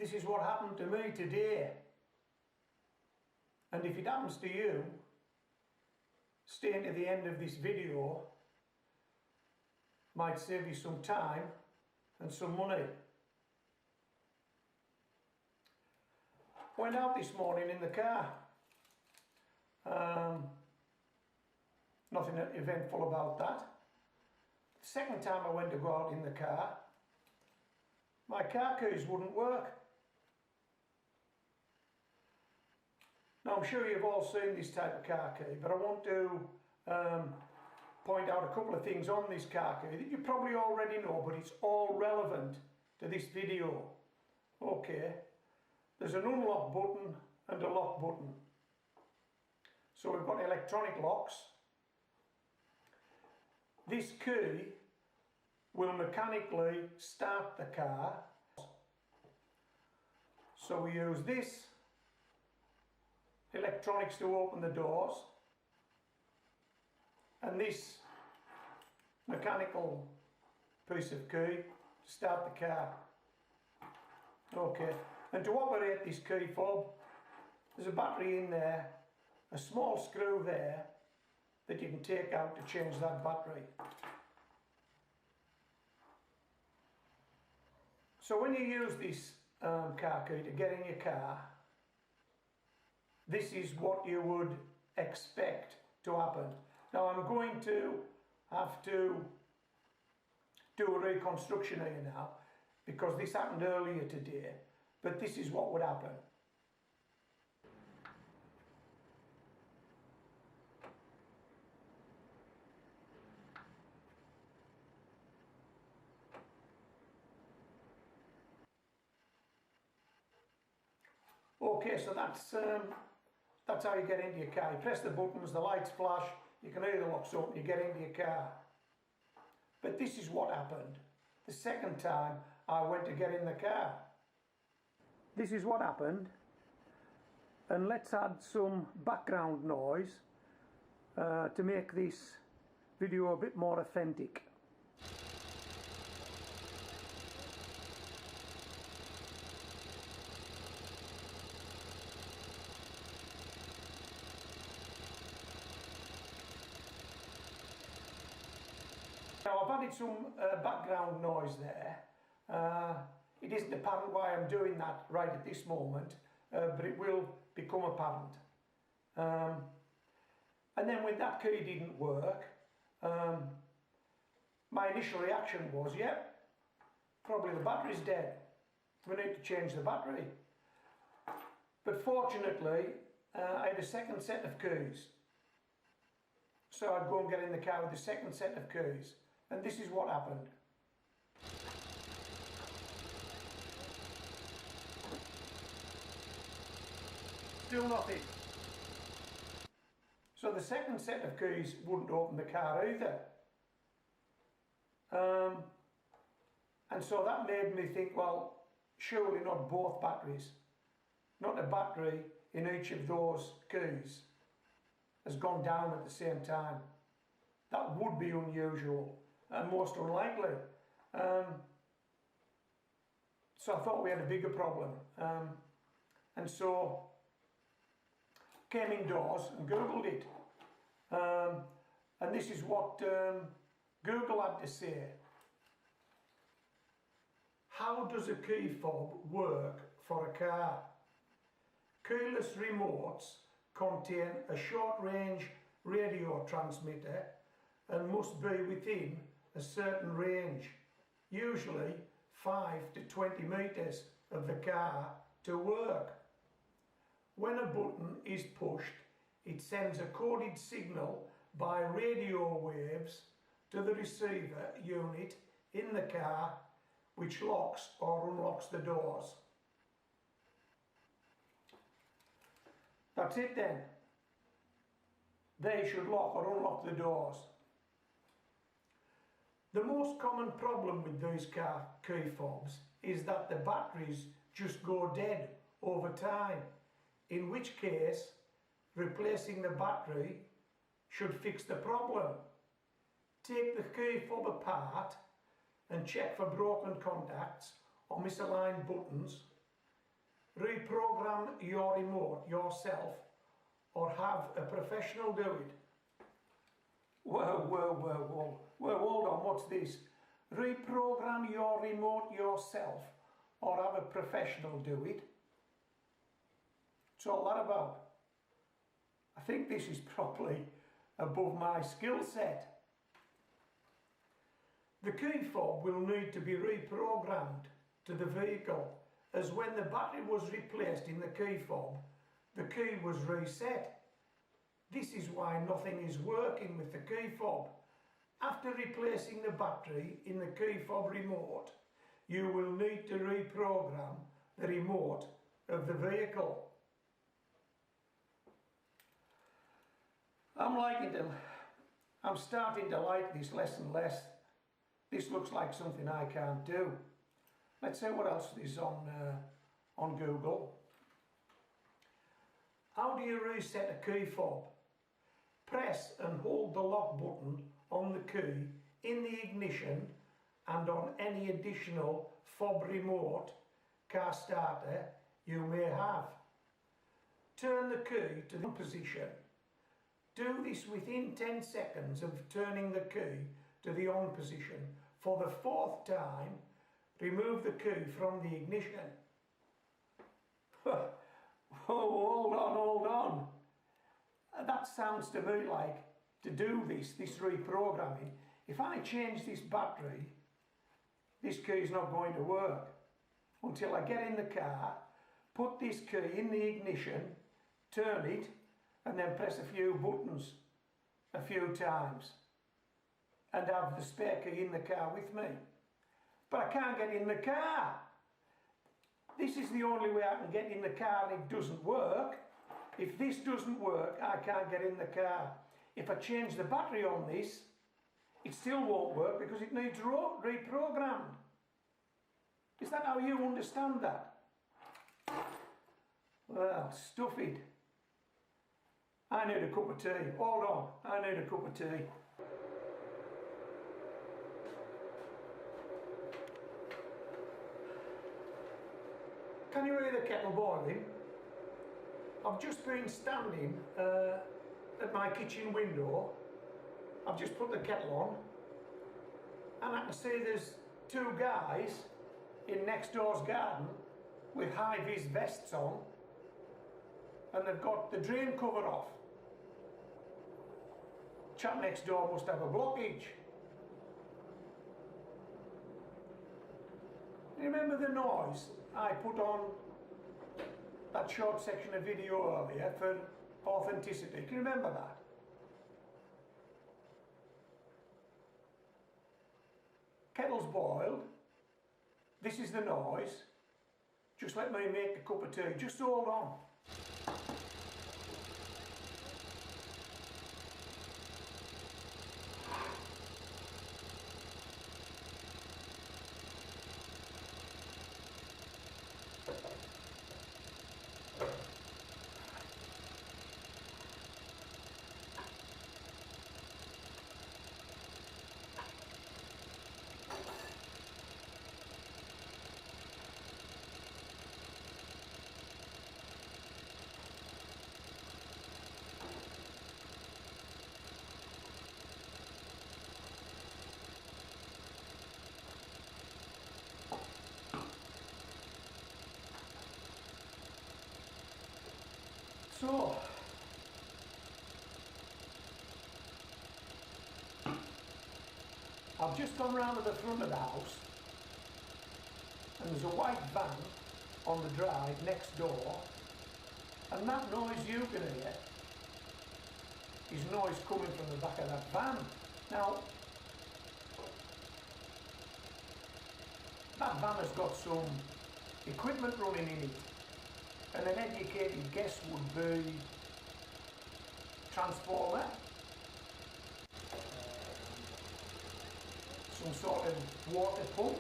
This is what happened to me today. And if it happens to you, staying to the end of this video might save you some time and some money. Went out this morning in the car. Nothing eventful about that. The second time I went to go out in the car, my car keys wouldn't work. Now I'm sure you've all seen this type of car key, but I want to point out a couple of things on this car key that you probably already know, but it's all relevant to this video. Okay, there's an unlock button and a lock button. So we've got electronic locks. This key will mechanically start the car. So we use this electronics to open the doors and this mechanical piece of key to start the car. Okay, and to operate this key fob, there's a battery in there, a small screw there that you can take out to change that battery. So when you use this car key to get in your car, this is what you would expect to happen. Now I'm going to have to do a reconstruction here now because this happened earlier today, but this is what would happen. Okay, so that's how you get into your car. You press the buttons, the lights flash, you can hear the locks open, you get into your car. But this is what happened the second time I went to get in the car. This is what happened, and let's add some background noise to make this video a bit more authentic. Now I've added some background noise there. It isn't apparent why I'm doing that right at this moment, but it will become apparent. And then when that key didn't work, my initial reaction was, yep, probably the battery's dead. We need to change the battery. But fortunately, I had a second set of keys. So I'd go and get in the car with the second set of keys. And this is what happened. Still nothing. So the second set of keys wouldn't open the car either. And so that made me think, well, surely not both batteries. Not a battery in each of those keys has gone down at the same time. That would be unusual and most unlikely. So I thought we had a bigger problem. And so came indoors and Googled it. And this is what Google had to say. How does a key fob work for a car? Keyless remotes contain a short-range radio transmitter and must be within a certain range, usually 5 to 20 meters of the car, to work. When a button is pushed, it sends a coded signal by radio waves to the receiver unit in the car, which locks or unlocks the doors. That's it then. They should lock or unlock the doors. The most common problem with these car key fobs is that the batteries just go dead over time, in which case replacing the battery should fix the problem. Take the key fob apart and check for broken contacts or misaligned buttons reprogram your remote yourself or have a professional do it? Whoa, hold on, what's this? Reprogram your remote yourself or have a professional do it? What's all that about? I think this is probably above my skill set. The key fob will need to be reprogrammed to the vehicle, as when the battery was replaced in the key fob, the key was reset. This is why nothing is working with the key fob. After replacing the battery in the key fob remote, you will need to reprogram the remote of the vehicle. I'm starting to like this less and less. This looks like something I can't do. Let's see what else is on Google. How do you reset a key fob? Press and hold the lock button on the key in the ignition and on any additional fob remote car starter you may have. Turn the key to the on position. Do this within 10 seconds of turning the key to the on position. For the fourth time, remove the key from the ignition. Hold on. That sounds to me like to do this reprogramming. If I change this battery, this key is not going to work until I get in the car, put this key in the ignition, turn it, and then press a few buttons a few times and have the spare key in the car with me. But I can't get in the car. This is the only way I can get in the car and it doesn't work. If this doesn't work, I can't get in the car. If I change the battery on this, it still won't work because it needs reprogrammed. Is that how you understand that? Well, stuff it. I need a cup of tea. Hold on, I need a cup of tea. Can you hear the kettle boiling? I've just been standing at my kitchen window. I've just put the kettle on and I can see there's two guys in next door's garden with high-vis vests on and they've got the drain cover off. Chap next door must have a blockage. Remember the noise I put on that short section of video earlier for authenticity? Can you remember that? Kettle's boiled. This is the noise. Just let me make a cup of tea. Just hold on. So, I've just gone round to the front of the house and there's a white van on the drive next door, and that noise you can hear is noise coming from the back of that van. Now, that van has got some equipment running in it. And an educated guess would be transformer, some sort of water pump,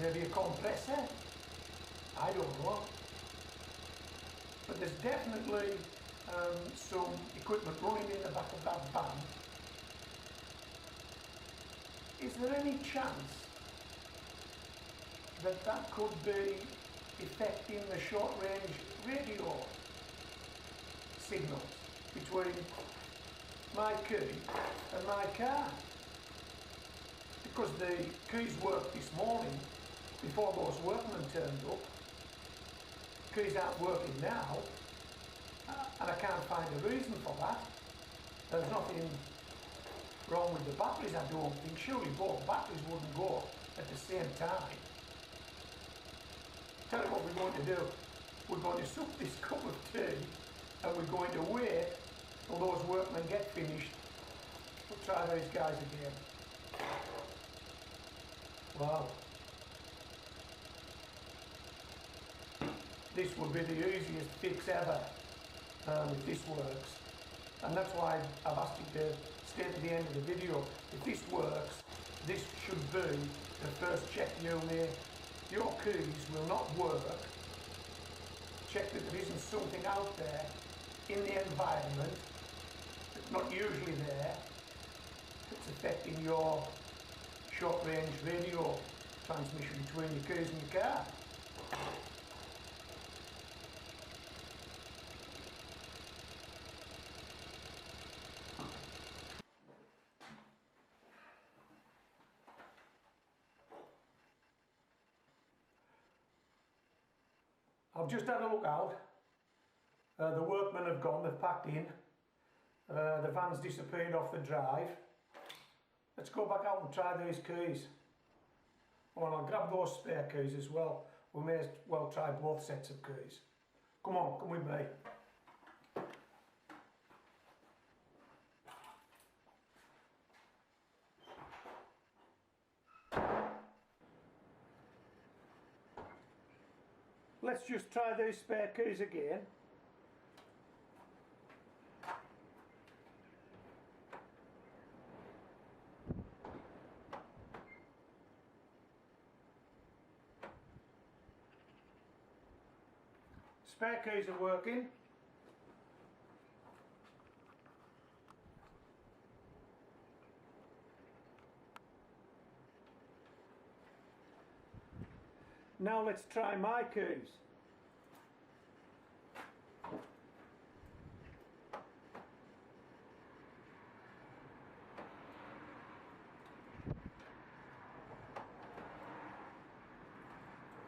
maybe a compressor, I don't know. But there's definitely some equipment running in the back of that van. Is there any chance that could be affecting the short range radio signals between my key and my car. Because the keys worked this morning before those workmen turned up. Keys aren't working now, and I can't find a reason for that. There's nothing wrong with the batteries, I don't think. Surely both batteries wouldn't go at the same time. Tell you what we're going to do. We're going to suck this cup of tea and we're going to wait till those workmen get finished. We'll try those guys again. Wow. This would be the easiest fix ever if this works. And that's why I've asked you to stay to the end of the video. If this works, this should be the first check you make. Your keys will not work. Check that there isn't something out there in the environment that's not usually there that's affecting your short range radio transmission between your keys and your car. I've just had a look out. The workmen have gone, they've packed in. The van's disappeared off the drive. Let's go back out and try these keys. Oh, and I'll grab those spare keys as well. We may as well try both sets of keys. Come on, come with me. Let's just try these spare keys again. Spare keys are working. Now let's try my keys.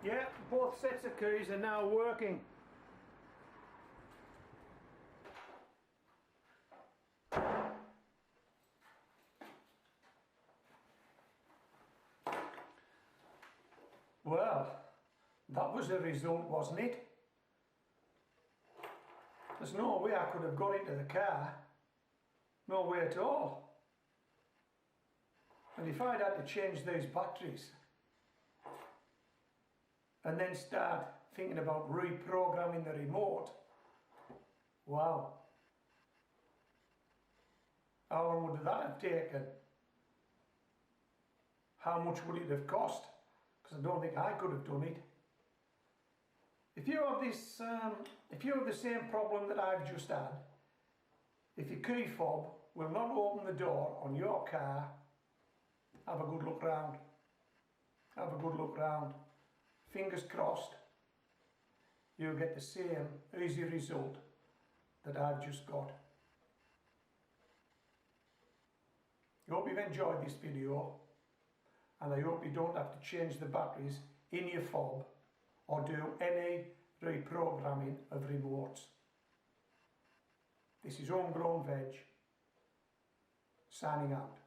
Yeah, both sets of keys are now working. Well, that was the result, wasn't it? There's no way I could have got into the car. No way at all. And if I'd had to change these batteries and then start thinking about reprogramming the remote, wow. How long would that have taken? How much would it have cost? Because I don't think I could have done it. If you have this, if you have the same problem that I've just had, if your key fob will not open the door on your car, have a good look round. Have a good look round. Fingers crossed, you'll get the same easy result that I've just got. I hope you've enjoyed this video, and I hope you don't have to change the batteries in your fob or do any reprogramming of remotes. This is Homegrown Veg, signing out.